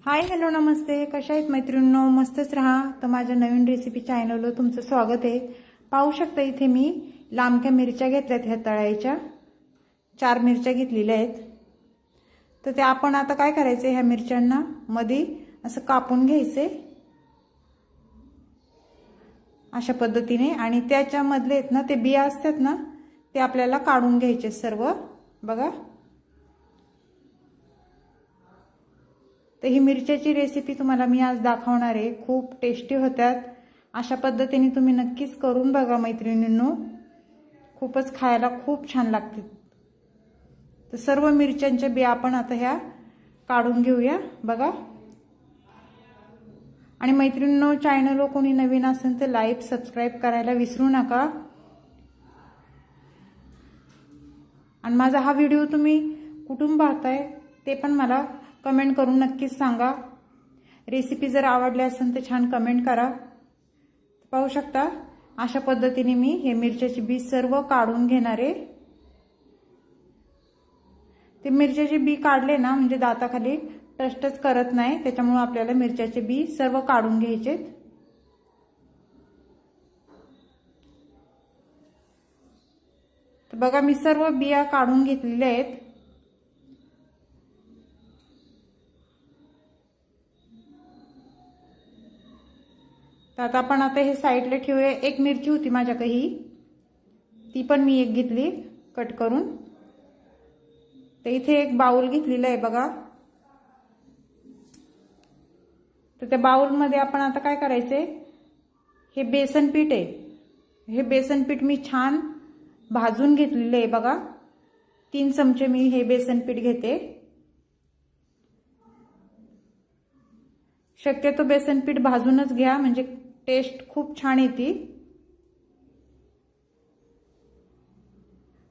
Hi hello नमस्ते, कशा आहेत मैत्रिणींनो? मस्तच राहा. तर माझ्या नवीन रेसिपी चॅनलवर तुमचं स्वागत आहे. पाहू शकता इथे मी लांबक्या मिरच्या घेतल्यात, ह्या तळायच्या 4 मिरच्या घेतलेल्या आहेत. तर ते आपण आता काय करायचं, ह्या मिरच्यांना मध्ये असं कापून घ्यायचे अशा पद्धतीने, आणि त्याच्यामधले आहेत ना ते बिया असतात ना ते आपल्याला काढून घ्यायचे सर्व. बघा, तर ही मिरच्याची रेसिपी तुम्हाला मी आज दाखवणार आहे. खूप टेस्टी होतात. अशा पद्धतीने तुम्ही नक्कीच करून बघा मैत्रिणींनो, खूपच खायला खूप छान लागते. तर सर्व मिरच्यांच्या बिया आपण आता ह्या काढून घेऊया. बघा, आणि मैत्रिणींनो, चॅनलवर कोणी नवीन असेल तर लाईक सबस्क्राईब करायला विसरू नका. आणि माझा हा व्हिडिओ तुम्ही कुठून पाहताय ते पण मला कमेंट करून नक्कीच सांगा. रेसिपी जर आवडली असेल तर छान कमेंट करा. पाहू शकता अशा पद्धतीने मी हे मिरच्याचे बी सर्व काढून घेणार आहे. ते मिरच्याचे बी काढले ना म्हणजे दाताखाली टचटच करत नाही, त्याच्यामुळे आपल्याला मिरच्याचे बी सर्व काढून घ्यायचे. तर बघा, मी सर्व बिया काढून घेतलेल्या आहेत. तर आता आपण हे साईडला ठेवूया. एक मिरची होती माझ्याकडे ही, ती पण मी एक घेतली कट करून. तर इथे एक बाउल घेतलेला आहे बघा. तर त्या बाउलमध्ये आपण आता काय करायचंय, हे बेसन पीठ आहे. हे बेसन पीठ मी छान भाजून घेतलेलं आहे बघा. 3 चमचे मी हे बेसन पीठ घेते. शक्यतो बेसन पीठ भाजूनच घ्या, म्हणजे टेस्ट खूप छान येते.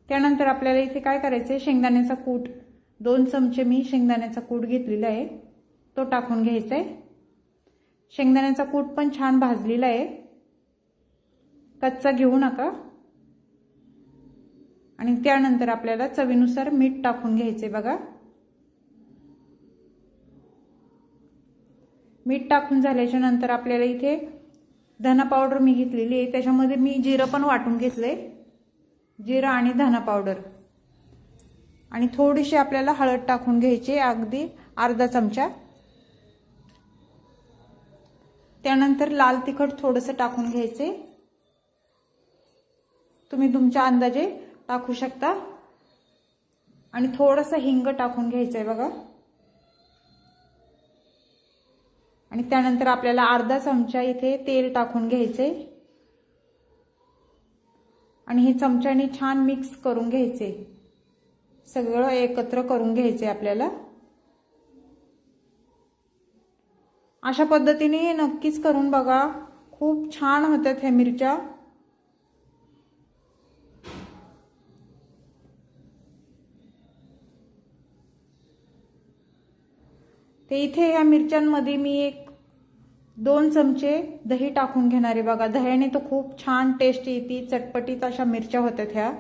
त्यानंतर आपल्याला इथे काय करायचंय, शेंगदाण्याचा कूट 2 चमचे मी शेंगदाण्याचा कूट घेतलेला आहे, तो टाकून घ्यायचा आहे. शेंगदाण्याचा कूट पण छान भाजलेला आहे, कच्चा घेऊ नका. आणि त्यानंतर आपल्याला चवीनुसार मीठ टाकून घ्यायचे बघा. मीठ टाकून झाल्याच्या नंतर आपल्याला इथे धना पावडर मी घेतलेली आहे, त्याच्यामध्ये मी जिरं पण वाटून घेतले, जिरं आणि धना पावडर. आणि थोडीशी आपल्याला हळद टाकून घ्यायची, अगदी अर्धा चमचा. त्यानंतर लाल तिखट थोडंसं टाकून घ्यायचे, तुम्ही तुमच्या अंदाजे टाकू शकता. आणि थोडंसं हिंग टाकून घ्यायचंय बघा. आणि त्यानंतर आपल्याला अर्धा चमचा इथे तेल टाकून घ्यायचे, आणि हे चमच्याने छान मिक्स करून घ्यायचे, सगळं एकत्र करून घ्यायचे आपल्याला. अशा पद्धतीने नक्कीच करून बघा, खूप छान होतात ह्या मिरच्या. ते इथे या मिरच्यांमध्ये मी 2 चमचे दही टाकून घेणार आहे बघा. दह्याने तर खूप छान टेस्ट येते, चटपटीत अशा मिरच्या होतात ह्या.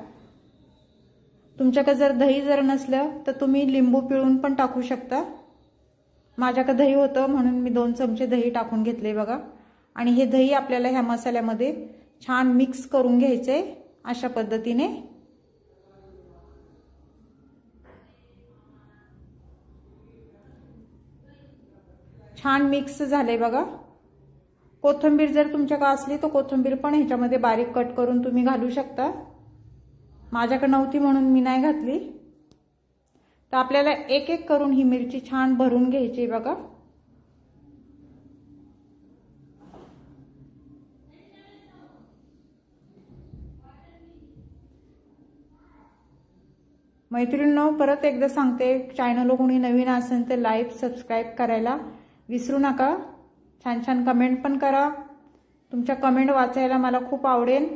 तुमच्याकडे जर दही नसलं तर तुम्ही लिंबू पिळून पण टाकू शकता. माझ्याकडे दही होतं म्हणून मी 2 चमचे दही टाकून घेतले बघा. आणि हे दही आपल्याला ह्या मसाल्यामध्ये छान मिक्स करून घ्यायचंय अशा पद्धतीने. छान मिक्स झाले बघा. कोथिंबीर जर तुमच्याकडे असली तर कोथिंबीर पण ह्याच्यामध्ये बारीक कट करून तुम्ही घालू शकता. माझ्याकडे नव्हती म्हणून मी नाही घातली. तर आपल्याला एक एक करून ही मिरची छान भरून घ्यायची बघा. मैत्रिणींनो, परत एकदा सांगते, चॅनलला कोणी नवीन असेल तर लाईक सबस्क्राईब करायला विसरू नका. छान छान कमेंट पण करा, तुमच्या कमेंट वाचायला मला खूप आवडेल.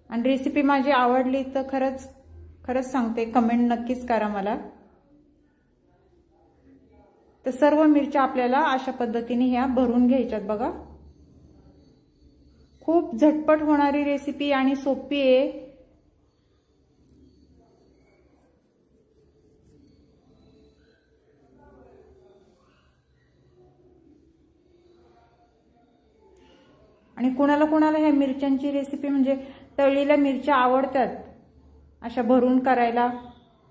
आणि रेसिपी माझी आवडली तर खरंच सांगते, कमेंट नक्कीच करा मला. तर सर्व मिरच्या आपल्याला अशा पद्धतीने ह्या भरून घ्यायच्यात बघा. खूप झटपट होणारी रेसिपी आणि सोपी आहे. कुणाला कुणाला ह्या मिरच्यांची रेसिपी म्हणजे तळलेल्या मिरच्या आवडतात अशा भरून करायला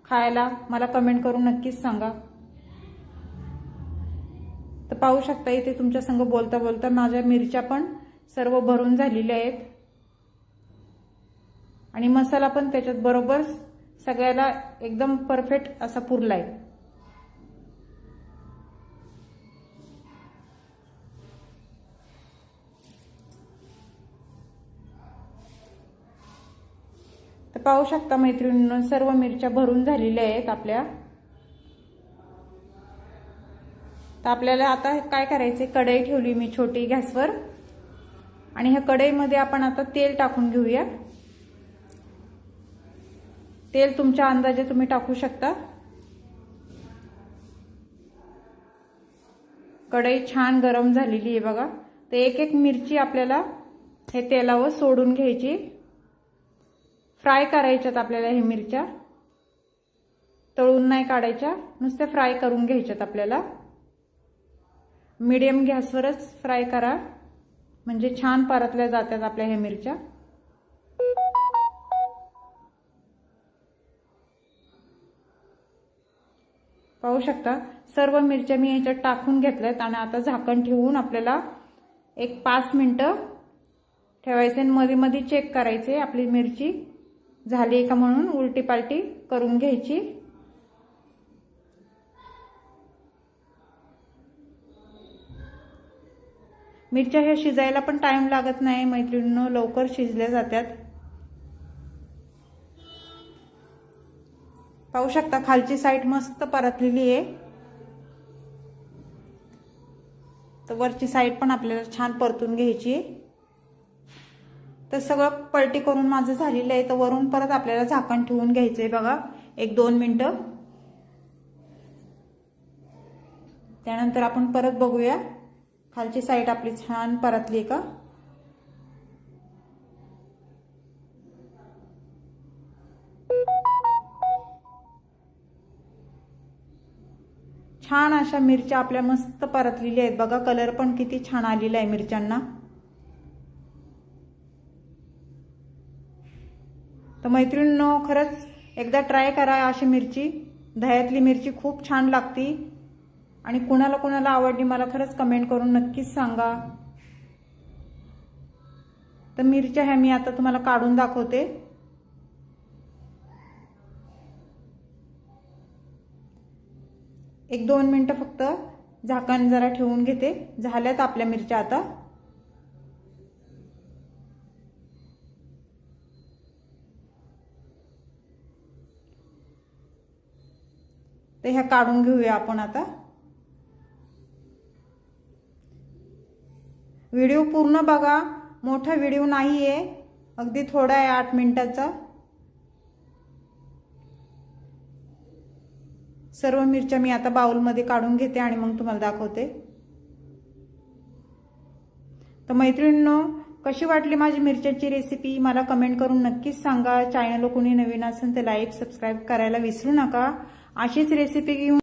खायला मला कमेंट करून नक्कीच सांगा। तर पाहू शकता इथे तुमच्या संग बोलता बोलता माझ्या मिरच्या पण सर्व भरून झालेल्या आहेत आणि मसाला पण त्याच्यात बरोबर सगळ्याला एकदम परफेक्ट असा पुरलाय। तर पाहू शकता मैत्रिणींनो सर्व मिरच्या भरून झालेल्या आहेत आपल्या। तर आपल्याला आता काय करायचे, कढई ठेवली मी छोटी गॅसवर आणि ह्या कढईमध्ये आपण आता तेल टाकून घेऊया। तेल तुमच्या अंदाजे तुम्ही टाकू शकता। कढई छान गरम झालेली आहे बघा। तर एक एक मिरची आपल्याला हे तेलावर सोडून घ्यायची, फ्राय करायच्यात आपल्याला हे मिरच्या, तळून नाही काढायच्या, नुसते फ्राय करून घ्यायच्यात आपल्याला। मीडियम गॅसवरच फ्राय करा म्हणजे छान परतल्या जातात आपल्या ह्या मिरच्या। पाहू शकता सर्व मिरच्या मी याच्यात टाकून घेतल्यात आणि आता झाकण ठेवून आपल्याला एक 5 मिनिटं ठेवायचे आणि मध्ये मध्ये चेक करायचे आपली मिरची झाली का म्हणून उलटी पालटी करून घ्यायची। मिरच्या हे शिजायला पण टाइम लागत नाही मैत्रिणींनो, लवकर शिजल्या जातात। पाहू शकता खालची साईड मस्त परतलेली आहे, तर वरची साईड पण आपल्याला छान परतून घ्यायची। तर सगळं पलटी करून माझं झालेलं आहे, तर वरून परत आपल्याला झाकण ठेवून घ्यायचंय बघा 1-2 मिनिटं। त्यानंतर आपण परत बघूया खालची साईड आपली छान परतली का। छान अशा मिरच्या आपल्या मस्त परतलेल्या आहेत बघा, कलर पण किती छान आलेला आहे मिरच्यांना। तर मैत्रिणींनो खरंच एकदा ट्राय करा अशी मिरची, दह्यातली मिरची खूप छान लागती आणि कुणाला कुणाला आवडली मला खरंच कमेंट करून नक्कीच सांगा। तर मिरच्या ह्या मी आता तुम्हाला काढून दाखवते। एक 2 मिनिटं फक्त झाकण जरा ठेवून घेते, झाल्यात आपल्या मिरच्या आता। तर ह्या काढून घेऊया आपण आता। व्हिडिओ पूर्ण बघा, मोठा व्हिडिओ नाहीये, अगदी थोडा आहे 8 मिनिटाचा। सर्व मिरच्या मी आता बाउलमध्ये काढून घेते आणि मग तुम्हाला दाखवते। तर मैत्रिणींनो कशी वाटली माझी मिरच्याची रेसिपी मला कमेंट करून नक्कीच सांगा। चॅनलला कोणी नवीन असेल तर लाईक सबस्क्राईब करायला विसरू नका। अशीच रेसिपी घेऊन